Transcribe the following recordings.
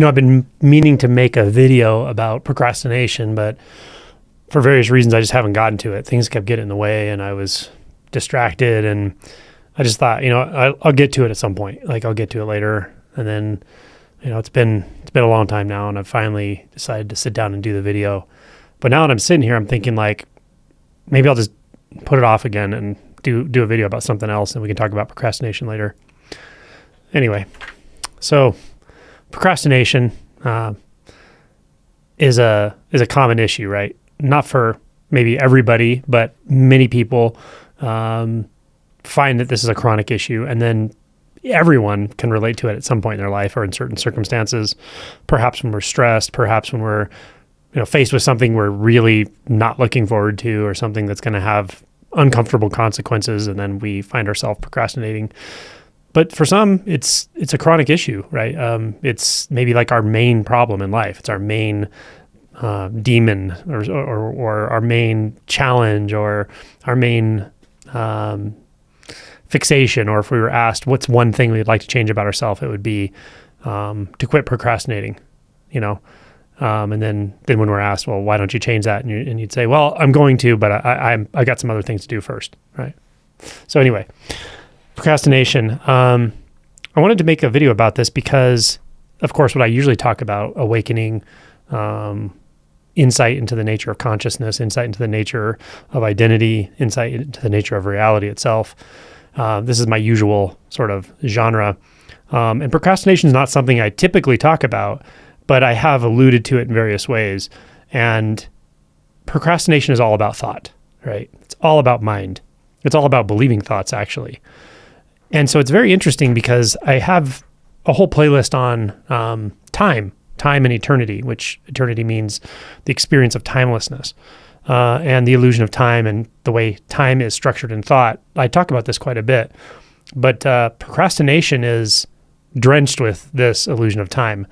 I've been meaning to make a video about procrastination, but for various reasons, I just haven't gotten to it. Things kept getting in the way and I was distracted, and I just thought, I'll get to it at some point. Like I'll get to it later. And then, it's been a long time now, and I've finally decided to sit down and do the video. But now that I'm sitting here, I'm thinking like, maybe I'll just put it off again and do a video about something else, and we can talk about procrastination later. Anyway, so procrastination is a common issue, right? Not for maybe everybody, but many people find that this is a chronic issue, and then everyone can relate to it at some point in their life or in certain circumstances. Perhaps when we're stressed, perhaps when we're faced with something we're really not looking forward to, or something that's going to have uncomfortable consequences, and then we find ourselves procrastinating. But for some, it's a chronic issue, right? It's maybe like our main problem in life. It's our main demon, or our main challenge, or our main fixation. Or if we were asked what's one thing we'd like to change about ourselves, it would be to quit procrastinating, and then when we're asked, well, why don't you change that? And you'd say, well, I'm going to, but I got some other things to do first, right? So anyway, procrastination. I wanted to make a video about this because, of course, what I usually talk about, awakening, insight into the nature of consciousness, insight into the nature of identity, insight into the nature of reality itself. This is my usual sort of genre. And procrastination is not something I typically talk about, but I have alluded to it in various ways. And procrastination is all about thought, right? It's all about mind. It's all about believing thoughts, actually. And so it's very interesting because I have a whole playlist on time and eternity, which eternity means the experience of timelessness, and the illusion of time and the way time is structured in thought. I talk about this quite a bit, but procrastination is drenched with this illusion of time.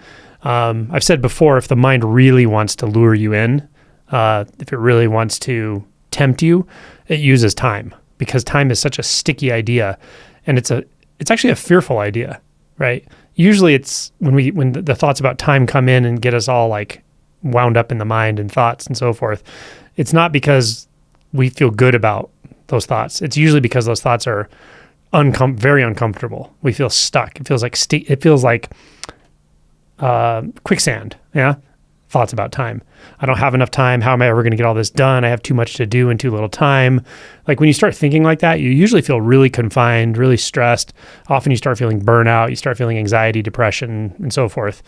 I've said before, if the mind really wants to lure you in, if it really wants to tempt you, it uses time, because time is such a sticky idea, and it's actually a fearful idea, right? Usually it's when the thoughts about time come in and get us all like wound up in the mind and thoughts and so forth, it's not because we feel good about those thoughts. It's usually because those thoughts are very uncomfortable. We feel stuck. It feels like quicksand, yeah? Thoughts about time. I don't have enough time. How am I ever going to get all this done? I have too much to do in too little time. Like when you start thinking like that, you usually feel really confined, really stressed. Often you start feeling burnout. You start feeling anxiety, depression, and so forth.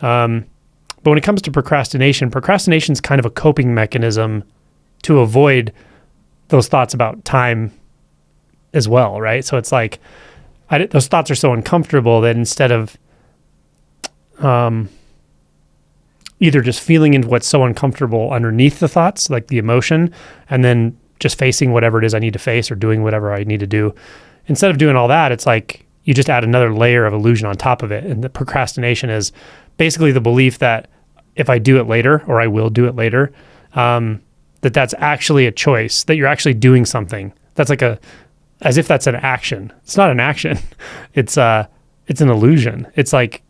But when it comes to procrastination is kind of a coping mechanism to avoid those thoughts about time as well, right? So it's like those thoughts are so uncomfortable that instead of either just feeling into what's so uncomfortable underneath the thoughts, like the emotion, and then just facing whatever it is I need to face or doing whatever I need to do. Instead of doing all that, it's like you just add another layer of illusion on top of it. And the procrastination is basically the belief that if I do it later, or I will do it later, that's actually a choice, that you're actually doing something. That's like as if that's an action. It's not an action. It's an illusion. It's like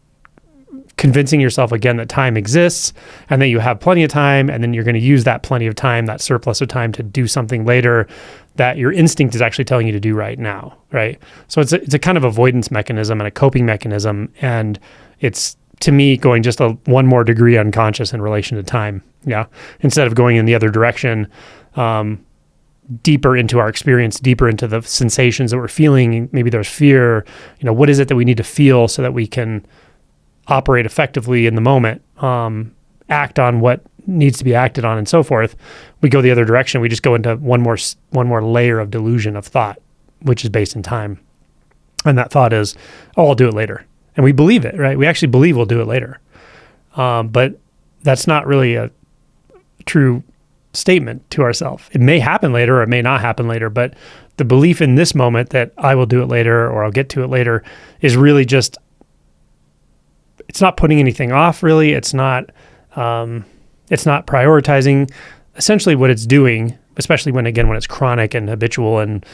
convincing yourself again that time exists and that you have plenty of time, and then you're going to use that plenty of time, that surplus of time, to do something later that your instinct is actually telling you to do right now, right? So it's a kind of avoidance mechanism and a coping mechanism, and it's, to me, going just one more degree unconscious in relation to time, yeah? Instead of going in the other direction, deeper into our experience, deeper into the sensations that we're feeling. Maybe there's fear, what is it that we need to feel so that we can operate effectively in the moment, act on what needs to be acted on, and so forth. We go the other direction. We just go into one more layer of delusion of thought, which is based in time. And that thought is, oh, I'll do it later. And we believe it, right? We actually believe we'll do it later. But that's not really a true statement to ourselves. It may happen later or it may not happen later, but the belief in this moment that I will do it later or I'll get to it later is really just, it's not putting anything off, really. It's not prioritizing. Essentially what it's doing, especially when it's chronic and habitual and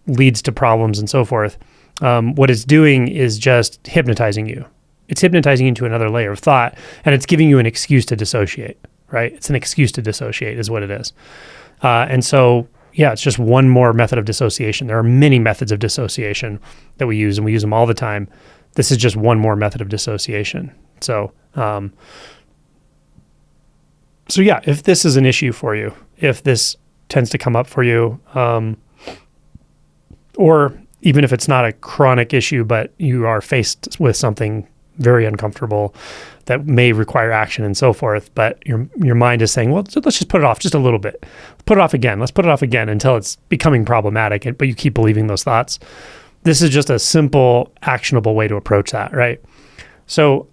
leads to problems and so forth, what it's doing is just hypnotizing you. It's hypnotizing you into another layer of thought, and it's giving you an excuse to dissociate, right? It's an excuse to dissociate is what it is. And so, yeah, it's just one more method of dissociation. There are many methods of dissociation that we use, and we use them all the time. This is just one more method of dissociation. So, so yeah, if this is an issue for you, if this tends to come up for you, or even if it's not a chronic issue, but you are faced with something very uncomfortable that may require action and so forth, but your mind is saying, well, let's just put it off just a little bit. Put it off again. Let's put it off again until it's becoming problematic, but you keep believing those thoughts. This is just a simple, actionable way to approach that, right? So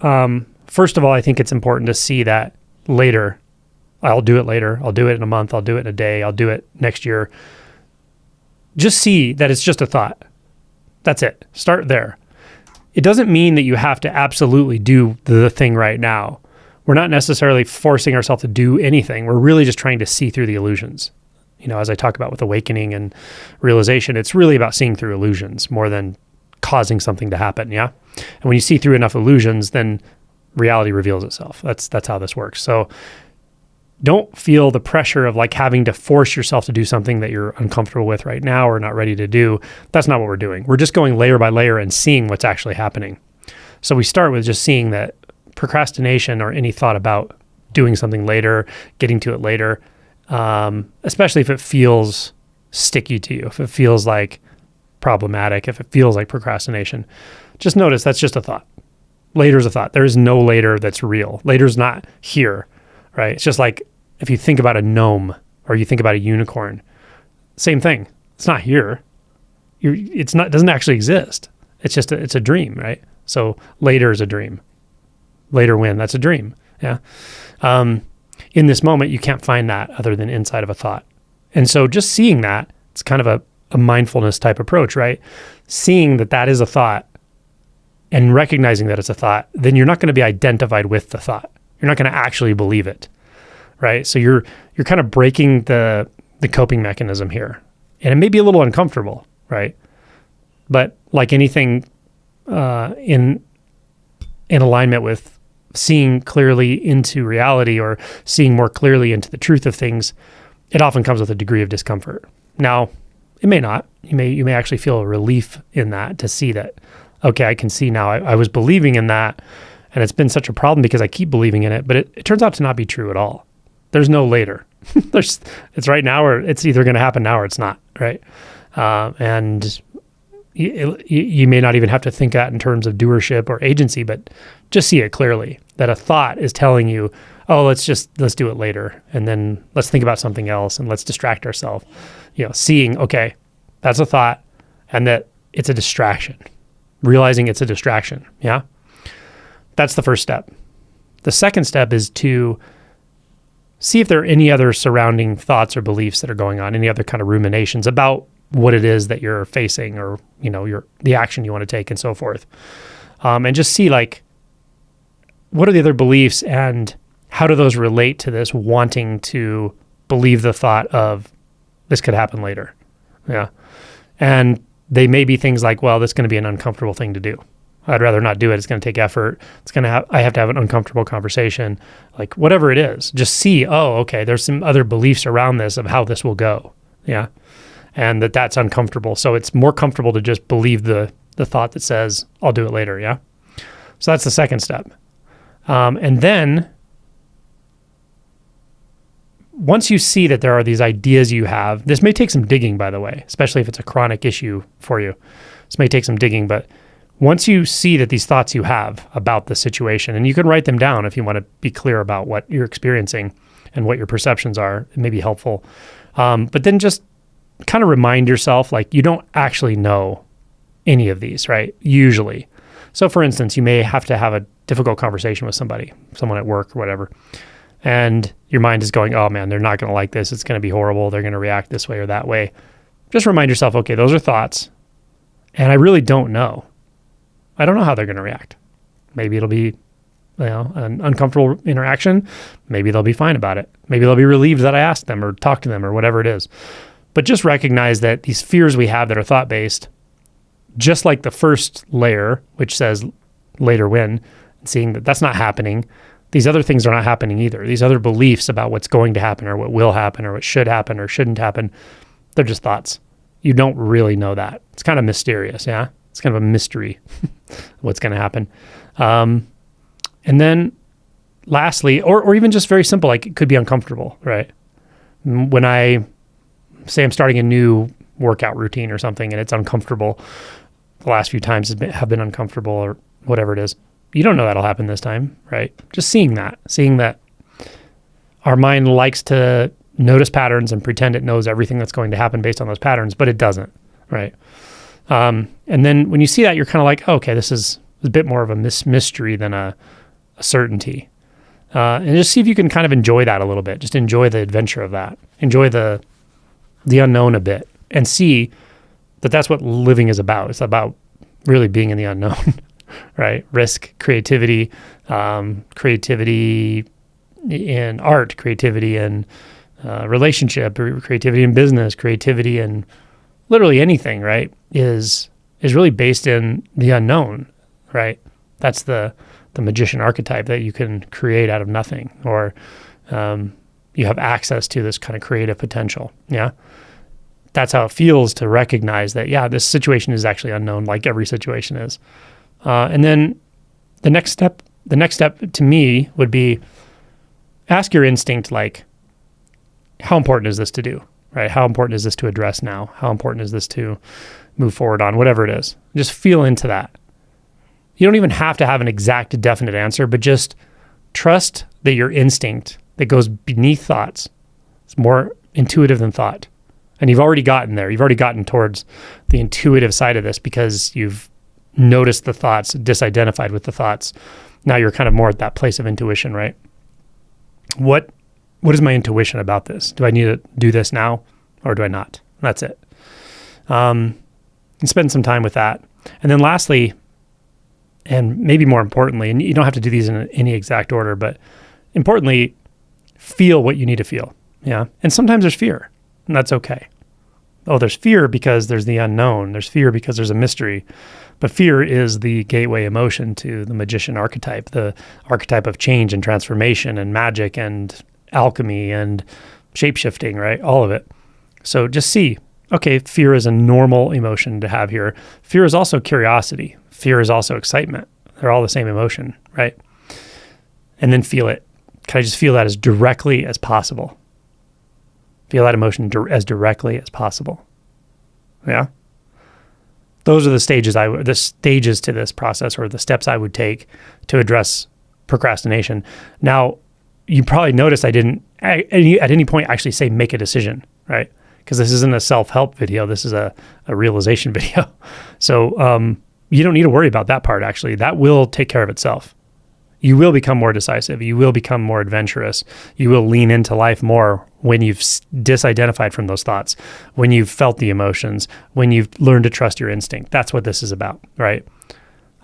first of all, I think it's important to see that later. I'll do it later. I'll do it in a month. I'll do it in a day. I'll do it next year. Just see that it's just a thought. That's it. Start there. It doesn't mean that you have to absolutely do the thing right now. We're not necessarily forcing ourselves to do anything. We're really just trying to see through the illusions. You know, as I talk about with awakening and realization, it's really about seeing through illusions more than causing something to happen, yeah? And when you see through enough illusions, then reality reveals itself. That's how this works. So don't feel the pressure of like having to force yourself to do something that you're uncomfortable with right now or not ready to do. That's not what we're doing. We're just going layer by layer and seeing what's actually happening. So we start with just seeing that procrastination or any thought about doing something later, getting to it later, especially if it feels sticky to you, if it feels like problematic, if it feels like procrastination, just notice that's just a thought. Later's a thought. There is no later that's real. Later's not here. Right? It's just like if you think about a gnome or you think about a unicorn, same thing. It's not here. It doesn't actually exist. It's just it's a dream, right? So later is a dream. Later when, that's a dream. Yeah. In this moment, you can't find that other than inside of a thought. And so just seeing that, it's kind of a mindfulness type approach, right? Seeing that that is a thought and recognizing that it's a thought, then you're not going to be identified with the thought. You're not going to actually believe it, right? So you're kind of breaking the coping mechanism here. And it may be a little uncomfortable, right? But like anything in alignment with seeing clearly into reality or seeing more clearly into the truth of things, it often comes with a degree of discomfort. Now, it may not. You may actually feel a relief in that to see that, okay, I can see now I was believing in that, and it's been such a problem because I keep believing in it, but it turns out to not be true at all. There's no later. It's right now, or it's either going to happen now or it's not, right? And you may not even have to think that in terms of doership or agency, but just see it clearly that a thought is telling you, oh, let's do it later. And then let's think about something else and let's distract ourselves. Seeing, okay, that's a thought and that it's a distraction, realizing it's a distraction. Yeah. That's the first step. The second step is to see if there are any other surrounding thoughts or beliefs that are going on, any other kind of ruminations about what it is that you're facing or, the action you want to take and so forth. And just see what are the other beliefs and how do those relate to this wanting to believe the thought of this could happen later. Yeah. And they may be things like, well, this is going to be an uncomfortable thing to do. I'd rather not do it. It's going to take effort. I have to have an uncomfortable conversation, like whatever it is, just see, oh, okay, there's some other beliefs around this of how this will go. Yeah. And that's uncomfortable. So it's more comfortable to just believe the thought that says, I'll do it later. Yeah. So that's the second step. And then once you see that there are these ideas you have, this may take some digging, by the way, especially if it's a chronic issue for you. This may take some digging, but once you see that these thoughts you have about the situation, and you can write them down if you want to be clear about what you're experiencing and what your perceptions are, it may be helpful. But then just kind of remind yourself, you don't actually know any of these, right? Usually. So for instance, you may have to have a difficult conversation with someone at work or whatever, and your mind is going, oh man, they're not going to like this. It's going to be horrible. They're going to react this way or that way. Just remind yourself, okay, those are thoughts, and I really don't know. I don't know how they're going to react. Maybe it'll be, an uncomfortable interaction. Maybe they'll be fine about it. Maybe they'll be relieved that I asked them or talked to them or whatever it is. But just recognize that these fears we have that are thought-based, just like the first layer, which says later when, seeing that that's not happening. These other things are not happening either. These other beliefs about what's going to happen or what will happen or what should happen or shouldn't happen, they're just thoughts. You don't really know that. It's kind of mysterious, yeah? It's kind of a mystery what's going to happen. And then lastly, or even just very simple, like it could be uncomfortable, right? When I say I'm starting a new workout routine or something and it's uncomfortable, the last few times have been uncomfortable or whatever it is, you don't know that'll happen this time, right? Just seeing that our mind likes to notice patterns and pretend it knows everything that's going to happen based on those patterns, but it doesn't, right? And then when you see that, you're kind of like, oh, okay, this is a bit more of a mystery than a certainty. And just see if you can kind of enjoy that a little bit. Just enjoy the adventure of that. Enjoy the unknown a bit, and see that that's what living is about. It's about really being in the unknown, right? Risk, creativity in art, creativity in relationship, creativity in business, creativity in literally anything, right? Is really based in the unknown, right? That's the magician archetype, that you can create out of nothing, or you have access to this kind of creative potential. Yeah. That's how it feels to recognize that, yeah, this situation is actually unknown, like every situation is. And then the next step to me would be ask your instinct, like, how important is this to do, right? How important is this to address now? How important is this to move forward on, whatever it is? Just feel into that. You don't even have to have an exact, definite answer, but just trust that your instinct that goes beneath thoughts, it's more intuitive than thought. And you've already gotten there. You've already gotten towards the intuitive side of this because you've noticed the thoughts, disidentified with the thoughts. Now you're kind of more at that place of intuition, right? What is my intuition about this? Do I need to do this now or do I not? That's it. And spend some time with that. And then lastly, and maybe more importantly, and you don't have to do these in any exact order, but importantly, feel what you need to feel. Yeah. And sometimes there's fear, and that's okay. Oh, there's fear because there's the unknown. There's fear because there's a mystery. But fear is the gateway emotion to the magician archetype, the archetype of change and transformation and magic and alchemy and shape-shifting, right? All of it. So just see, okay, fear is a normal emotion to have here. Fear is also curiosity. Fear is also excitement. They're all the same emotion, right? And then feel it. Can I just feel that as directly as possible? Feel that emotion as directly as possible. Yeah? Those are the stages to this process, or the steps I would take to address procrastination. Now, you probably noticed I didn't at any point actually say make a decision, right? Because this isn't a self-help video. This is a realization video. So you don't need to worry about that part, actually. That will take care of itself. You will become more decisive. You will become more adventurous. You will lean into life more when you've disidentified from those thoughts, when you've felt the emotions, when you've learned to trust your instinct. That's what this is about, right?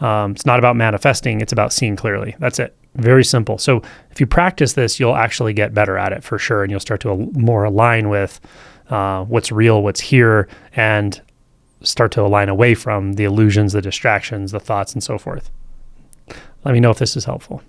It's not about manifesting. It's about seeing clearly. That's it. Very simple. So if you practice this, you'll actually get better at it for sure, and you'll start to more align with what's real, what's here, and start to align away from the illusions, the distractions, the thoughts, and so forth. Let me know if this is helpful.